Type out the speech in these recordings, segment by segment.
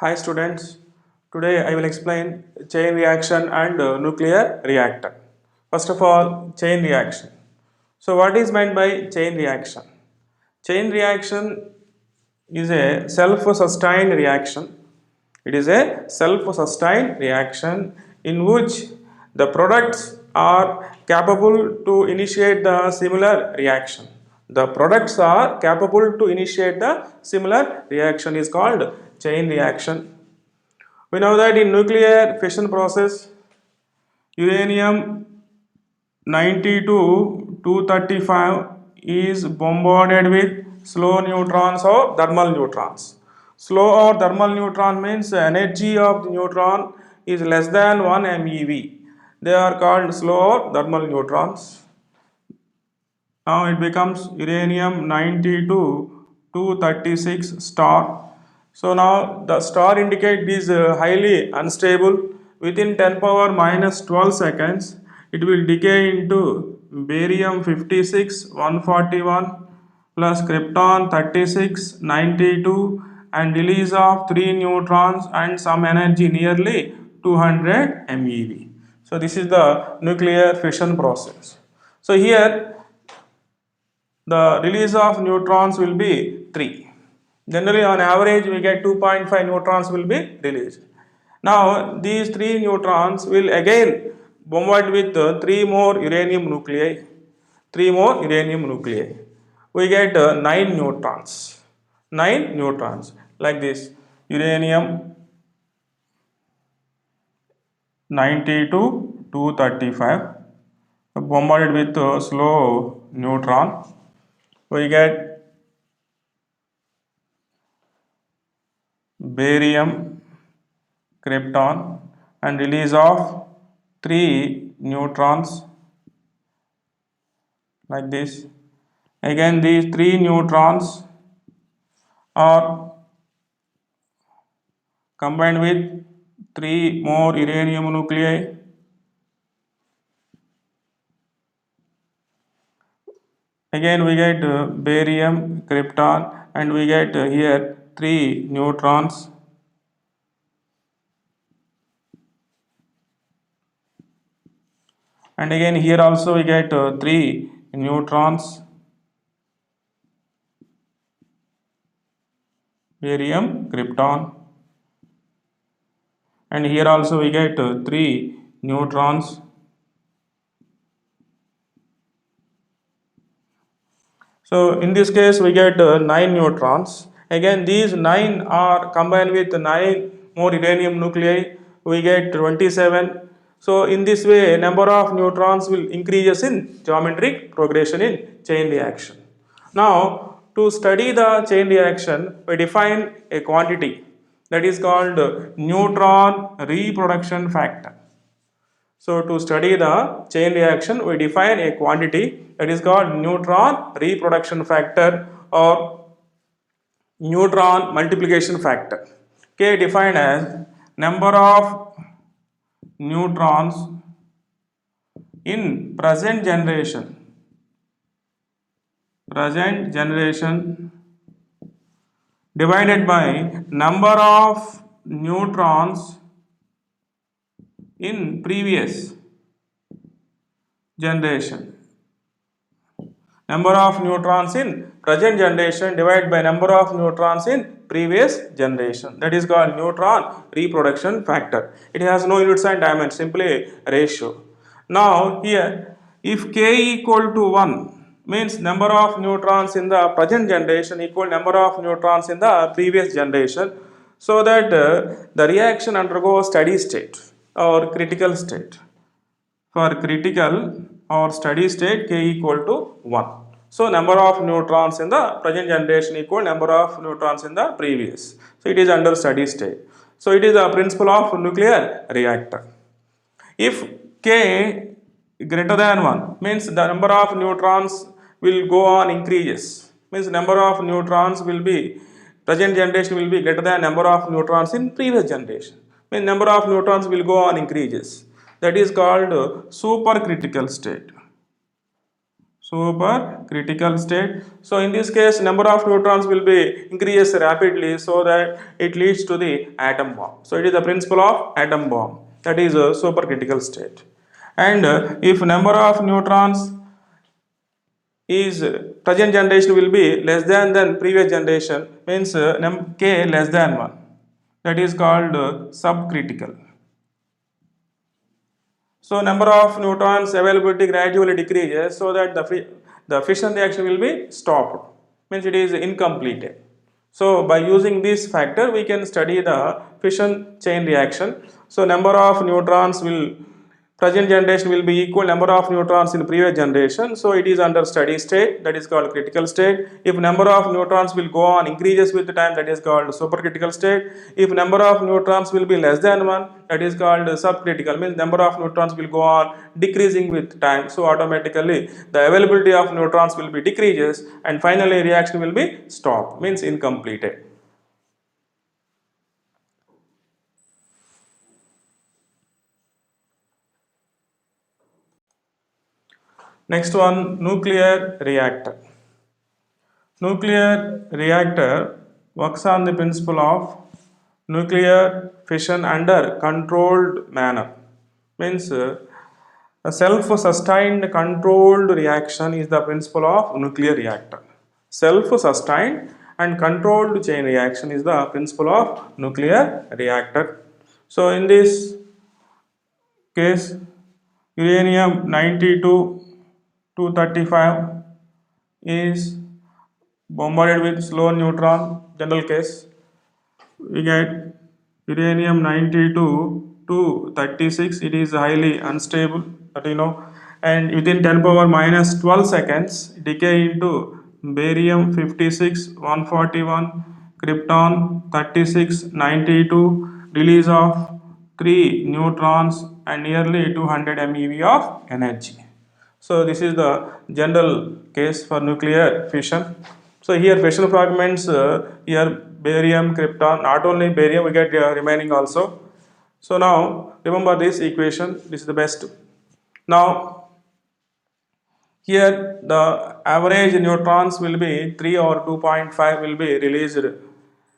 Hi students, today I will explain chain reaction and nuclear reactor. First of all, chain reaction. So what is meant by chain reaction? Chain reaction is a self-sustained reaction. It is a self-sustained reaction in which the products are capable to initiate the similar reaction. The products are capable to initiate the similar reaction is called chain reaction. We know that in nuclear fission process, uranium 90 to 235 is bombarded with slow neutrons or thermal neutrons. Slow or thermal neutron means the energy of the neutron is less than 1 MeV. They are called slow or thermal neutrons. Now it becomes uranium 90 to 236 star. So now the star indicate is highly unstable. Within 10 power minus 12 seconds, it will decay into barium 56 141 plus krypton 36 92 and release of 3 neutrons and some energy nearly 200 MeV. So this is the nuclear fission process. So here the release of neutrons will be 3. Generally, on average, we get 2.5 neutrons will be released. Now, these 3 neutrons will again bombard with 3 more uranium nuclei. 3 more uranium nuclei. We get 9 neutrons. 9 neutrons like this. Uranium 90 to 235 bombarded with slow neutron. We get barium, krypton and release of 3 neutrons like this. Again these 3 neutrons are combined with 3 more uranium nuclei. Again we get barium, krypton and we get here 3 neutrons. And again here also we get 3 neutrons, barium, krypton. And here also we get 3 neutrons. So in this case we get 9 neutrons. Again these 9 are combined with 9 more uranium nuclei, we get 27. So in this way number of neutrons will increases in geometric progression in chain reaction. Now to study the chain reaction we define a quantity that is called neutron reproduction factor. So to study the chain reaction, we define a quantity that is called neutron reproduction factor or neutron multiplication factor. K defined as number of neutrons in present generation divided by number of neutrons in previous generation. Number of neutrons in present generation divided by number of neutrons in previous generation. That is called neutron reproduction factor. It has no units and dimensions, simply a ratio. Now here, if k equal to 1 means number of neutrons in the present generation equal number of neutrons in the previous generation, so that the reaction undergoes steady state or critical state. For critical or steady state, k equal to 1. So number of neutrons in the present generation equal number of neutrons in the previous. So it is under steady state. So it is a principle of nuclear reactor. If k greater than 1 means the number of neutrons will go on increases. Means number of neutrons will be present generation will be greater than number of neutrons in previous generation. Means number of neutrons will go on increases. That is called supercritical state. supercritical state. So in this case, number of neutrons will be increases rapidly, so that it leads to the atom bomb. So it is the principle of atom bomb, that is a supercritical state. And if number of neutrons is present generation will be less than previous generation, means k less than 1, that is called subcritical. So number of neutrons availability gradually decreases, so that the fission reaction will be stopped, means it is incompleted. So by using this factor we can study the fission chain reaction. So number of neutrons will, present generation will be equal number of neutrons in previous generation, so it is under steady state, that is called critical state. If number of neutrons will go on increases with the time, that is called supercritical state. If number of neutrons will be less than 1, that is called subcritical, means number of neutrons will go on decreasing with time, so automatically the availability of neutrons will be decreases, and finally reaction will be stopped, means incompleted. Next one, nuclear reactor. Nuclear reactor works on the principle of nuclear fission under controlled manner. Means a self-sustained controlled reaction is the principle of nuclear reactor. Self-sustained and controlled chain reaction is the principle of nuclear reactor. So in this case, uranium 92 235 is bombarded with slow neutron. General case, we get uranium 92 to 36, it is highly unstable, that you know, and within 10 power minus 12 seconds decay into barium 56 141, krypton 36 92, release of 3 neutrons and nearly 200 MeV of energy. So this is the general case for nuclear fission. So here fission fragments, here barium, krypton, not only barium we get remaining also. So now remember this equation, this is the best. Now here the average neutrons will be 3 or 2.5 will be released.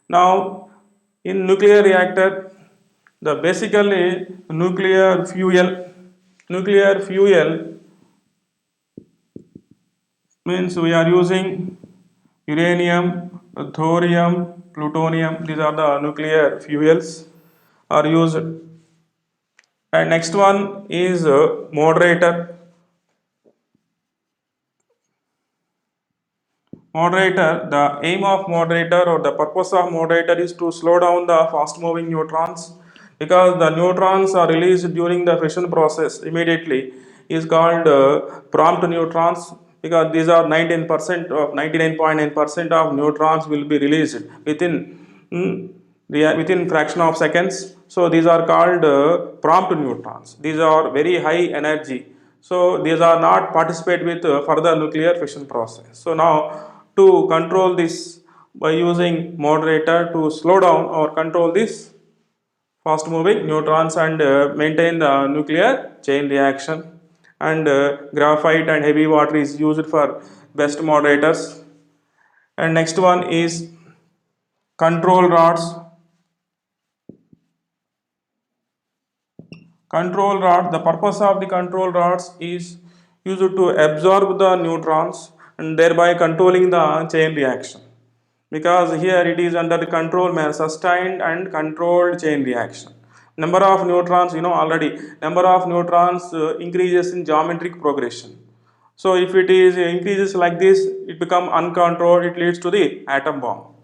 Now in nuclear reactor, the basically nuclear fuel means we are using uranium, thorium, plutonium, these are the nuclear fuels are used. And next one is moderator. Moderator, the aim of moderator or the purpose of moderator is to slow down the fast moving neutrons, because the neutrons are released during the fission process immediately is called prompt neutrons, because these are 19% of 99.9% of neutrons will be released within fraction of seconds. So these are called prompt neutrons. These are very high energy. So these are not participate with further nuclear fission process. So now to control this by using moderator to slow down or control this fast moving neutrons and maintain the nuclear chain reaction, and graphite and heavy water is used for best moderators. And next one is control rods. Control rod, the purpose of the control rods is used to absorb the neutrons and thereby controlling the chain reaction, because here it is under the control manner, sustained and controlled chain reaction. Number of neutrons, you know already, number of neutrons increases in geometric progression. So if it is increases like this, it become uncontrolled, it leads to the atom bomb.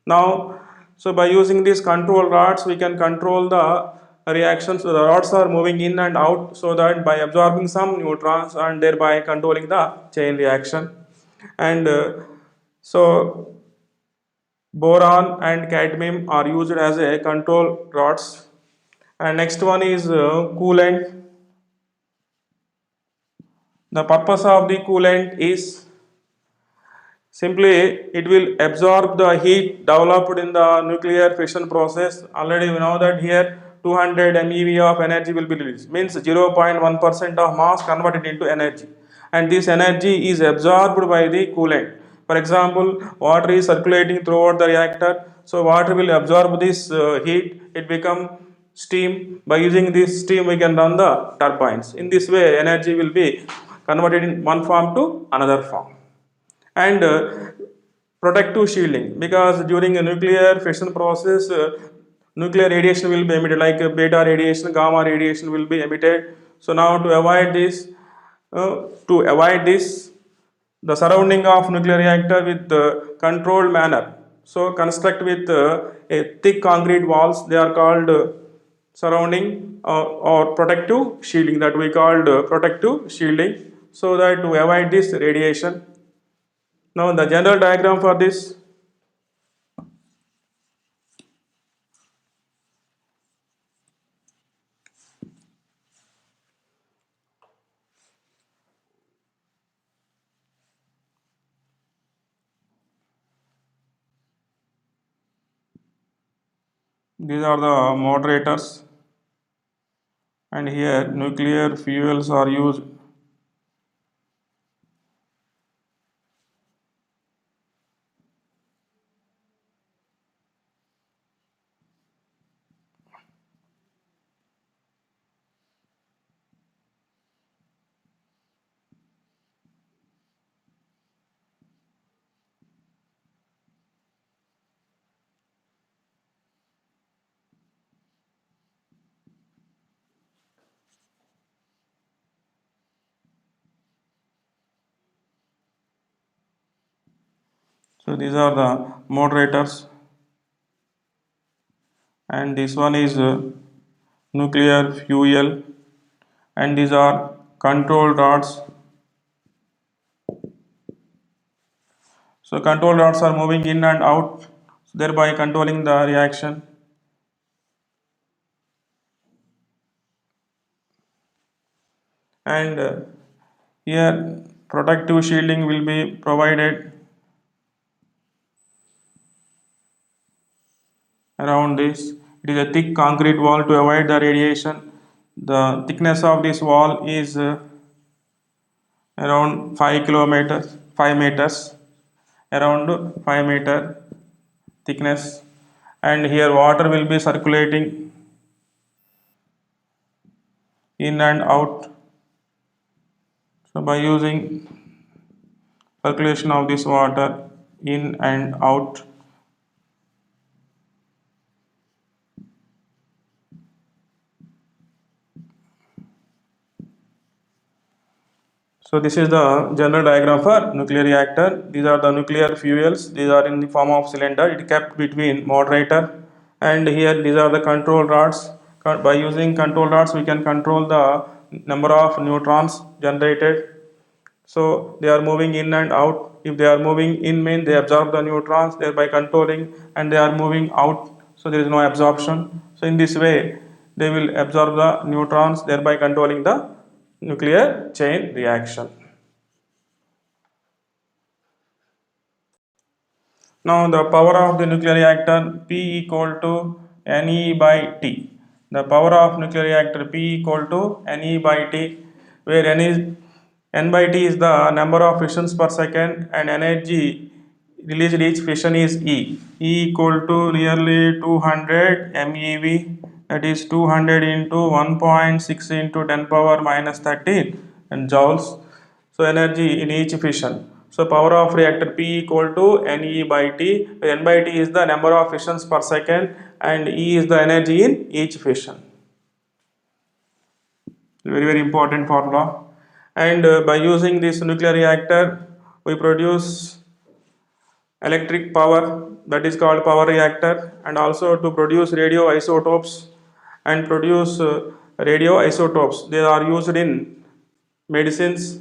Now, so by using these control rods, we can control the reactions. So the rods are moving in and out, so that by absorbing some neutrons and thereby controlling the chain reaction. And so boron and cadmium are used as a control rods. And next one is coolant. The purpose of the coolant is simply it will absorb the heat developed in the nuclear fission process. Already we know that here 200 MeV of energy will be released, means 0.1% of mass converted into energy. and this energy is absorbed by the coolant. For example, water is circulating throughout the reactor, so water will absorb this heat, it become steam. By using this steam, we can run the turbines. In this way, energy will be converted in one form to another form. And protective shielding, because during a nuclear fission process, nuclear radiation will be emitted, like beta radiation, gamma radiation will be emitted. So now to avoid this, the surrounding of nuclear reactor with controlled manner, so construct with a thick concrete walls, they are called surrounding or protective shielding, that we called protective shielding, so that to avoid this radiation. Now the general diagram for this, these are the moderators, and here nuclear fuels are used. So these are the moderators, and this one is nuclear fuel, and these are control rods. So control rods are moving in and out, thereby controlling the reaction. And here protective shielding will be provided around this. It is a thick concrete wall to avoid the radiation. The thickness of this wall is around 5 kilometers, 5 meters, around 5 meter thickness. And here water will be circulating in and out. So by using circulation of this water in and out, so this is the general diagram for nuclear reactor. These are the nuclear fuels. These are in the form of cylinder. It kept between moderator, and here these are the control rods. By using control rods, we can control the number of neutrons generated. So they are moving in and out. If they are moving in, mean they absorb the neutrons, thereby controlling, and they are moving out, so there is no absorption. So in this way, they will absorb the neutrons, thereby controlling the nuclear chain reaction. Now the power of the nuclear reactor P equal to Ne by T. The power of nuclear reactor P equal to Ne by T, where N by T is the number of fissions per second, and energy released each fission is E. E equal to nearly 200 MeV, that is 200 into 1.6 into 10 power minus 13 and joules. So energy in each fission. So power of reactor P equal to Ne by T, where N by T is the number of fissions per second and E is the energy in each fission. Very very important formula. And by using this nuclear reactor, we produce electric power, that is called power reactor, and also to produce radioisotopes and produce radioisotopes. They are used in medicines